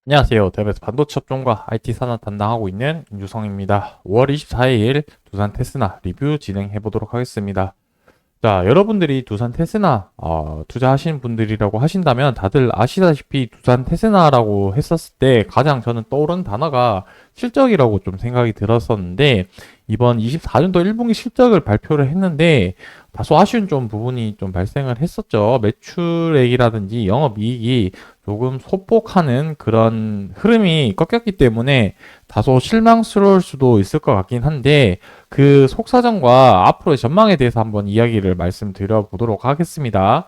안녕하세요. 대배에서 반도체 업종과 IT 산업 담당하고 있는 임주성입니다. 5월 24일 두산 테스나 리뷰 진행해 보도록 하겠습니다. 자, 여러분들이 두산 테스나 투자하시는 분들이라고 하신다면 다들 아시다시피 두산 테스나라고 했었을 때 가장 저는 떠오르는 단어가 실적이라고 좀 생각이 들었었는데 이번 24년도 1분기 실적을 발표를 했는데 다소 아쉬운 좀 부분이 좀 발생을 했었죠. 매출액이라든지 영업이익이 조금 소폭하는 그런 흐름이 꺾였기 때문에 다소 실망스러울 수도 있을 것 같긴 한데 그 속사정과 앞으로의 전망에 대해서 한번 이야기를 말씀드려 보도록 하겠습니다.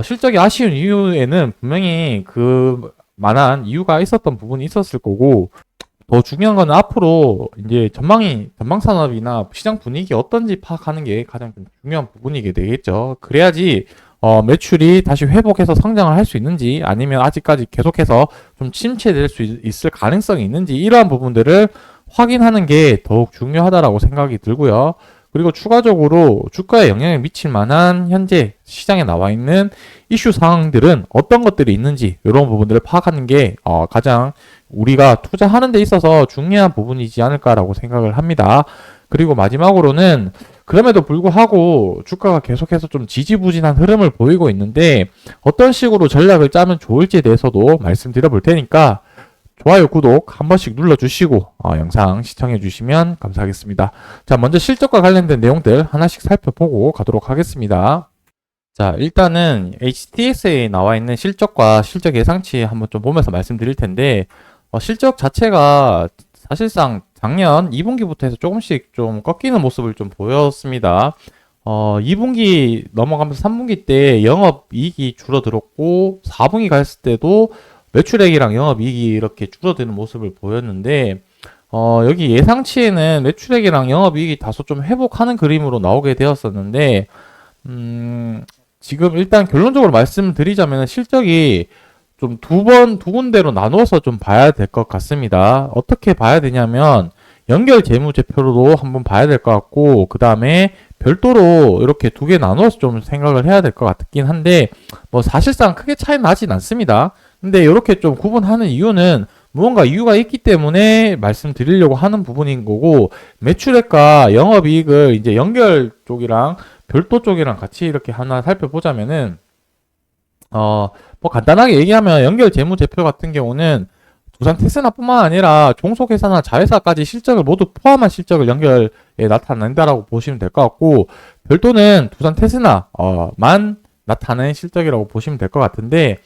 실적이 아쉬운 이유에는 분명히 그 만한 이유가 있었던 부분이 있었을 거고 더 중요한 건 앞으로 이제 전방 산업이나 시장 분위기 어떤지 파악하는 게 가장 좀 중요한 부분이게 되겠죠. 그래야지 매출이 다시 회복해서 성장을 할 수 있는지 아니면 아직까지 계속해서 좀 침체될 수 있을 가능성이 있는지 이러한 부분들을 확인하는 게 더욱 중요하다라고 생각이 들고요. 그리고 추가적으로 주가에 영향을 미칠 만한 현재 시장에 나와 있는 이슈 상황들은 어떤 것들이 있는지 이런 부분들을 파악하는 게 가장 우리가 투자하는 데 있어서 중요한 부분이지 않을까라고 생각을 합니다. 그리고 마지막으로는 그럼에도 불구하고 주가가 계속해서 좀 지지부진한 흐름을 보이고 있는데 어떤 식으로 전략을 짜면 좋을지에 대해서도 말씀드려 볼 테니까 좋아요, 구독 한 번씩 눌러주시고 영상 시청해주시면 감사하겠습니다. 자, 먼저 실적과 관련된 내용들 하나씩 살펴보고 가도록 하겠습니다. 자, 일단은 HTS에 나와 있는 실적과 실적 예상치 한번 좀 보면서 말씀드릴 텐데 실적 자체가 사실상 작년 2분기부터 해서 조금씩 좀 꺾이는 모습을 좀 보였습니다. 2분기 넘어가면서 3분기 때 영업이익이 줄어들었고 4분기 갔을 때도 매출액이랑 영업이익이 이렇게 줄어드는 모습을 보였는데 여기 예상치에는 매출액이랑 영업이익이 다소 좀 회복하는 그림으로 나오게 되었었는데 지금 일단 결론적으로 말씀드리자면 실적이 좀 두 군데로 나누어서 좀 봐야 될 것 같습니다. 어떻게 봐야 되냐면 연결 재무제표로도 한번 봐야 될 것 같고 그 다음에 별도로 이렇게 두 개 나누어서 좀 생각을 해야 될 것 같긴 한데 뭐 사실상 크게 차이 나진 않습니다. 근데 이렇게 좀 구분하는 이유는 무언가 이유가 있기 때문에 말씀드리려고 하는 부분인 거고 매출액과 영업이익을 이제 연결 쪽이랑 별도 쪽이랑 같이 이렇게 하나 살펴보자면은 뭐 간단하게 얘기하면 연결 재무제표 같은 경우는 두산 테스나뿐만 아니라 종속회사나 자회사까지 실적을 모두 포함한 실적을 연결에 나타낸다라고 보시면 될 것 같고 별도는 두산 테스나만 나타낸 실적이라고 보시면 될 것 같은데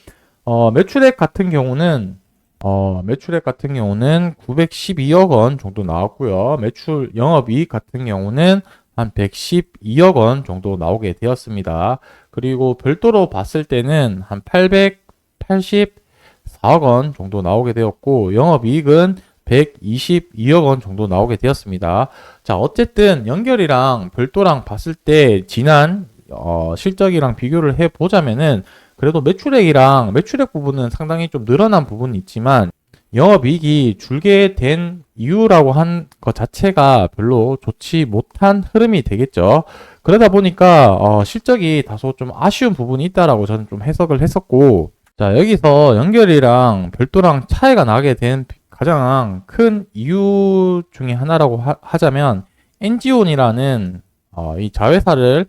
매출액 같은 경우는 912억 원 정도 나왔고요. 매출 영업이익 같은 경우는 한 112억 원 정도 나오게 되었습니다. 그리고 별도로 봤을 때는 한 884억 원 정도 나오게 되었고 영업이익은 122억 원 정도 나오게 되었습니다. 자, 어쨌든 연결이랑 별도랑 봤을 때 지난 실적이랑 비교를 해 보자면은 그래도 매출액 부분은 상당히 좀 늘어난 부분이 있지만 영업이익이 줄게 된 이유라고 한 것 자체가 별로 좋지 못한 흐름이 되겠죠. 그러다 보니까 실적이 다소 좀 아쉬운 부분이 있다라고 저는 좀 해석을 했었고 자, 여기서 연결이랑 별도랑 차이가 나게 된 가장 큰 이유 중에 하나라고 하자면 엔지온이라는 이 자회사를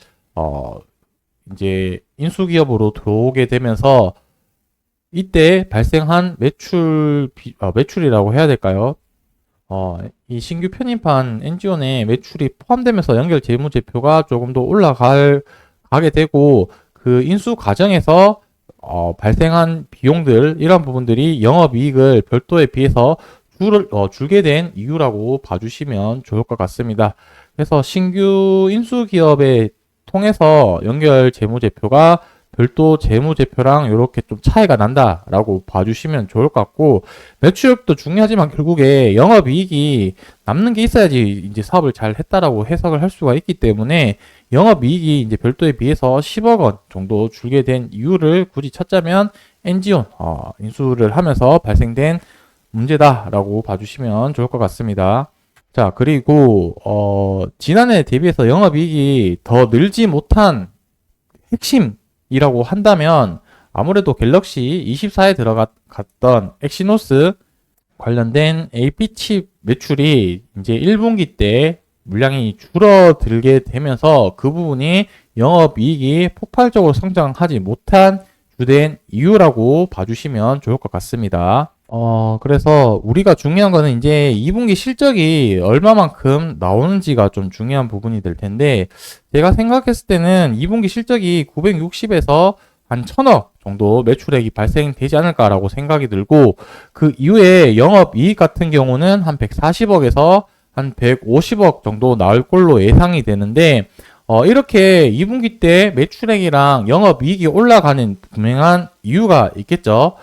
이제 인수기업으로 들어오게 되면서 이때 발생한 매출이라고 해야 될까요? 이 신규 편입한 엔지온의 매출이 포함되면서 연결 재무제표가 조금 더 가게 되고 그 인수 과정에서 발생한 비용들 이런 부분들이 영업이익을 별도에 비해서 줄게 된 이유라고 봐주시면 좋을 것 같습니다. 그래서 신규 인수기업에 통해서 연결 재무제표가 별도 재무제표랑 이렇게 좀 차이가 난다라고 봐주시면 좋을 것 같고 매출액도 중요하지만 결국에 영업이익이 남는 게 있어야지 이제 사업을 잘 했다라고 해석을 할 수가 있기 때문에 영업이익이 이제 별도에 비해서 10억 원 정도 줄게 된 이유를 굳이 찾자면 엔지온 인수를 하면서 발생된 문제다라고 봐주시면 좋을 것 같습니다. 자, 그리고 지난해 대비해서 영업이익이 더 늘지 못한 핵심이라고 한다면 아무래도 갤럭시 24에 들어갔던 엑시노스 관련된 AP칩 매출이 이제 1분기 때 물량이 줄어들게 되면서 그 부분이 영업이익이 폭발적으로 성장하지 못한 주된 이유라고 봐주시면 좋을 것 같습니다. 그래서 우리가 중요한 거는 이제 2분기 실적이 얼마만큼 나오는지가 좀 중요한 부분이 될 텐데, 제가 생각했을 때는 2분기 실적이 960에서 한 1000억 정도 매출액이 발생되지 않을까라고 생각이 들고, 그 이후에 영업이익 같은 경우는 한 140억에서 한 150억 정도 나올 걸로 예상이 되는데, 이렇게 2분기 때 매출액이랑 영업이익이 올라가는 분명한 이유가 있겠죠.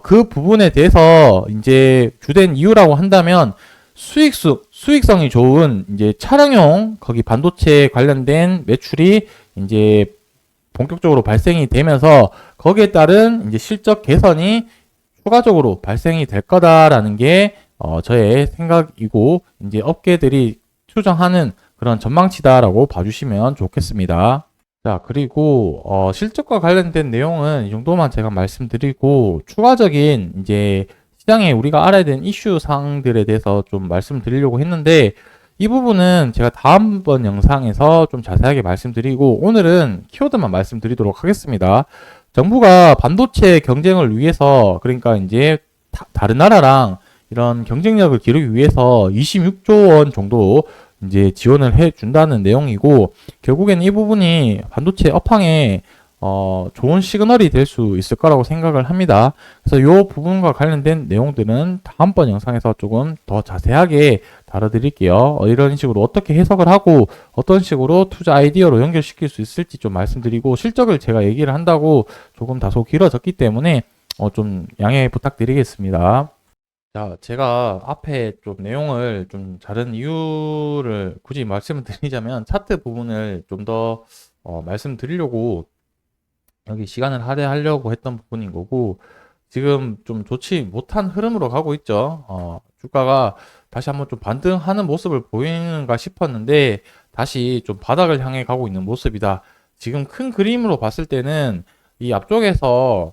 그 부분에 대해서 이제 주된 이유라고 한다면 수익성이 좋은 이제 차량용 거기 반도체 관련된 매출이 이제 본격적으로 발생이 되면서 거기에 따른 이제 실적 개선이 추가적으로 발생이 될 거다라는 게 저의 생각이고 이제 업계들이 추정하는 그런 전망치다라고 봐주시면 좋겠습니다. 자, 그리고 실적과 관련된 내용은 이 정도만 제가 말씀드리고 추가적인 이제 시장에 우리가 알아야 되는 이슈 사항들에 대해서 좀 말씀드리려고 했는데, 이 부분은 제가 다음번 영상에서 좀 자세하게 말씀드리고 오늘은 키워드만 말씀드리도록 하겠습니다. 정부가 반도체 경쟁을 위해서, 그러니까 이제 다른 나라랑 이런 경쟁력을 기르기 위해서 26조 원 정도 이제 지원을 해 준다는 내용이고, 결국에는 이 부분이 반도체 업황에 좋은 시그널이 될 수 있을 거라고 생각을 합니다. 그래서 이 부분과 관련된 내용들은 다음번 영상에서 조금 더 자세하게 다뤄드릴게요. 이런 식으로 어떻게 해석을 하고 어떤 식으로 투자 아이디어로 연결시킬 수 있을지 좀 말씀드리고, 실적을 제가 얘기를 한다고 조금 다소 길어졌기 때문에 좀 양해 부탁드리겠습니다. 자, 제가 앞에 좀 내용을 좀 다른 이유를 굳이 말씀을 드리자면 차트 부분을 좀 더 말씀드리려고 여기 시간을 할애하려고 했던 부분인 거고, 지금 좀 좋지 못한 흐름으로 가고 있죠. 주가가 다시 한번 좀 반등하는 모습을 보이는가 싶었는데 다시 좀 바닥을 향해 가고 있는 모습이다. 지금 큰 그림으로 봤을 때는 이 앞쪽에서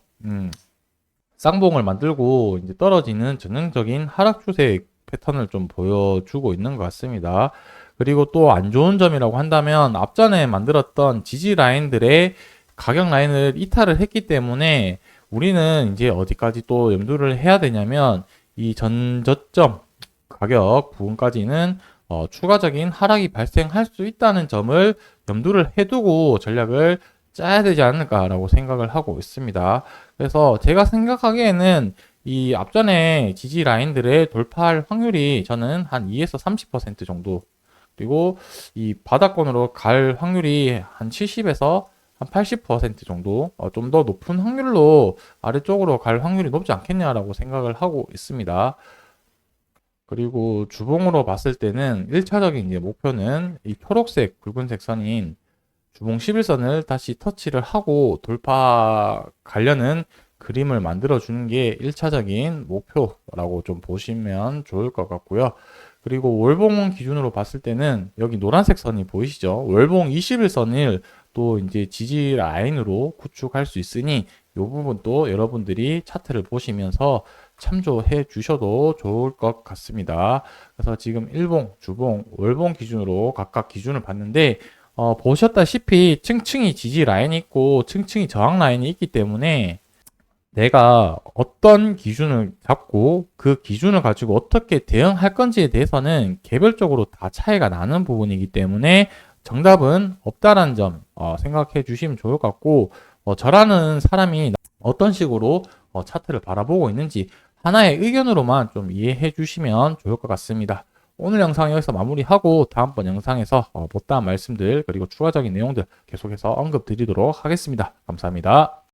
쌍봉을 만들고 이제 떨어지는 전형적인 하락 추세 패턴을 좀 보여주고 있는 것 같습니다. 그리고 또 안 좋은 점이라고 한다면 앞전에 만들었던 지지 라인들의 가격 라인을 이탈을 했기 때문에 우리는 이제 어디까지 또 염두를 해야 되냐면 이 전저점 가격 부분까지는 추가적인 하락이 발생할 수 있다는 점을 염두를 해두고 전략을 짜야 되지 않을까라고 생각을 하고 있습니다. 그래서 제가 생각하기에는 이 앞전에 지지 라인들의 돌파할 확률이 저는 한 2에서 30% 정도, 그리고 이 바닥권으로 갈 확률이 한 70에서 한 80% 정도, 좀 더 높은 확률로 아래쪽으로 갈 확률이 높지 않겠냐라고 생각을 하고 있습니다. 그리고 주봉으로 봤을 때는 1차적인 이제 목표는 이 초록색 붉은색 선인 주봉 11선을 다시 터치를 하고 돌파 가려는 그림을 만들어 주는 게 1차적인 목표라고 좀 보시면 좋을 것 같고요. 그리고 월봉 기준으로 봤을 때는 여기 노란색 선이 보이시죠? 월봉 21선을 또 이제 지지 라인으로 구축할 수 있으니 이 부분도 여러분들이 차트를 보시면서 참조해 주셔도 좋을 것 같습니다. 그래서 지금 일봉, 주봉, 월봉 기준으로 각각 기준을 봤는데 보셨다시피 층층이 지지 라인이 있고 층층이 저항 라인이 있기 때문에 내가 어떤 기준을 잡고 그 기준을 가지고 어떻게 대응할 건지에 대해서는 개별적으로 다 차이가 나는 부분이기 때문에 정답은 없다라는 점 생각해 주시면 좋을 것 같고, 저라는 사람이 어떤 식으로 차트를 바라보고 있는지 하나의 의견으로만 좀 이해해 주시면 좋을 것 같습니다. 오늘 영상 여기서 마무리하고 다음번 영상에서 못다한 말씀들 그리고 추가적인 내용들 계속해서 언급 드리도록 하겠습니다. 감사합니다.